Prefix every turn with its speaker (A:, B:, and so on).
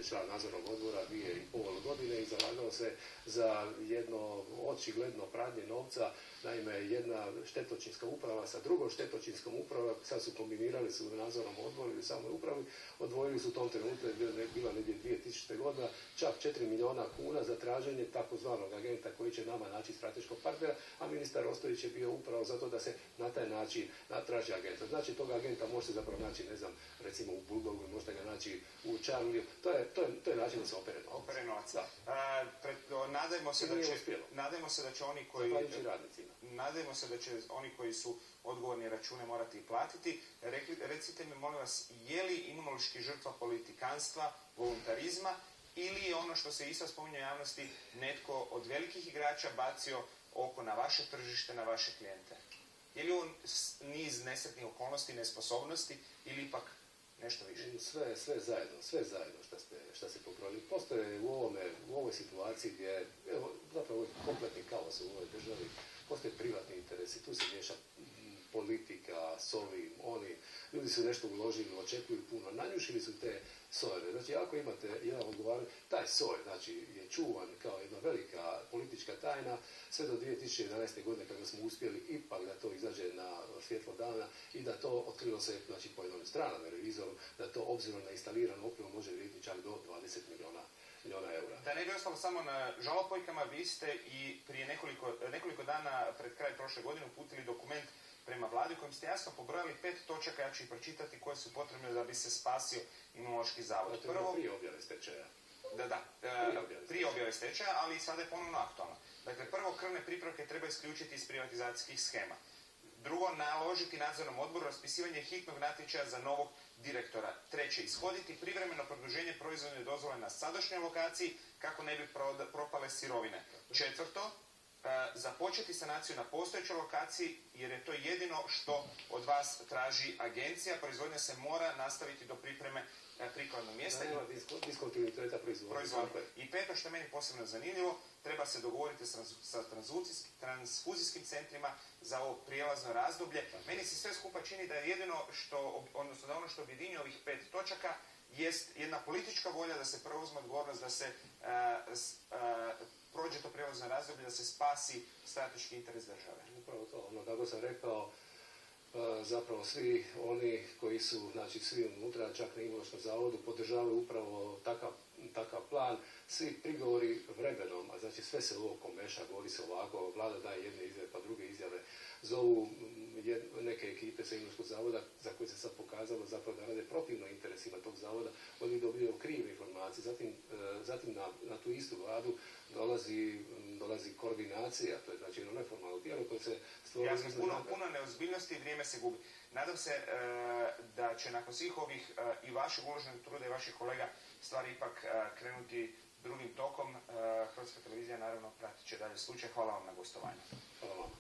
A: član nadzornog odbora 2,5 godine i zalagao se za jedno očigledno pranje novca. Naime, jedna štetočinska uprava sa drugom štetočinskom upravom, sad su kombinirali su u nadzornom odboru ili samoj upravi, odvojili su u tom trenutku, je bila negdje 2000. godina, čak 4 milijuna kuna za traženje takozvanog agenta koji će nama naći strateškog partnera, a ministar Ostojić je bio upravo zato da se na taj način natraži agenta. Znači, toga agenta može se zapravo naći, ne znam, recimo u Bulldogu, možete ga naći u Charlie. To je način da se opere novac.
B: Opere novac. Nadajmo se da će oni koji... Nadajmo se da će oni koji su odgovorni račune morati platiti. Recite mi, molim vas, je li Imunološki žrtva politikanstva, voluntarizma, ili je ono što se isto spominje u javnosti, netko od velikih igrača bacio oko na vaše tržište, na vaše klijente? Je li on niz nesretnih okolnosti, nesposobnosti ili ipak nešto više?
A: Sve zajedno što ste pobrojili. Postoje u ovoj situaciji gdje, zapravo ovo je kompletni kaos u ovoj državi, postoje privatni interesi, tu se miješa politika s ovim, onim, ljudi su nešto uložili, očekuju puno, nanjušili su te sojeve. Znači, ako imate jedan odgovaran, taj soj, znači, je čuvan kao jedna velika politička tajna, sve do 2011. godine kada smo uspjeli ipak da to izađe na svjetlo dana i da to otkrilo se, znači, po jednom stranom revizoru, da to obzirom na instaliranu opremu može vrijediti čak do 20 milijuna eura.
B: Da ne bi ostalo samo na žalopojkama, vi ste i prije nekoliko dana pred kraj prošle godine uputili dokument prema vladi u kojem ste jasno pobrojali 5 točaka, ja ću ih pročitati, koje su potrebne da bi se spasio Imunološki zavod.
A: Prvo, prije objave stečaja.
B: Prije objave stečaja, ali sada je ponovno aktualno. Dakle, prvo, krvne pripravke treba isključiti iz privatizacijskih schema. Drugo, naložiti nadzornom odboru raspisivanje hitnog natječaja za novog direktora. Treće, ishoditi privremeno produženje proizvodne dozvole na sadašnjoj lokaciji kako ne bi propale sirovine. Četvrto, započeti sanaciju na postojećoj lokaciji jer je to jedino što od vas traži agencija. Proizvodnja se mora nastaviti do pripreme prikladnog mjesta.
A: Nema diskontinuiteta proizvodnje.
B: I peto, što je meni posebno zanimljivo, treba se dogovoriti sa transfuzijskim centrima za ovo prijelazno razdoblje. Meni se sve skupa čini da je jedino odnosno da ono što objedinjuje ovih 5 točaka jest jedna politička volja da se preuzme odgovornost, da se prođe to prijelazno razdoblje, da se spasi strateški interes države.
A: Upravo to, kako sam rekao, zapravo svi oni koji su, znači svi unutra, čak na Imunološkom zavodu, podržavaju upravo takav plan. Svi prigovori vremenom, a znači sve se ovo komeša, govori se ovako, vlada daje jedne izjave pa druge izjave, zovu neke ekipe sa Imunološkog zavoda za koje se sad pokazalo zapravo da rade protivno interesima tog zavoda, oni dobiju krive informacije. Zatim na tu istu vladu dolazi koordinacija, to je znači jedno neformalno tijelo koje se stvori...
B: Puno neozbiljnosti i vrijeme se gubi. Nadam se da će nakon svih ovih i vašeg uloženog truda i vaših kolega stvari ipak krenuti drugim tokom. Hrvatska televizija naravno pratit će dalje slučaj. Hvala vam na gostovanju.
A: Hvala vam.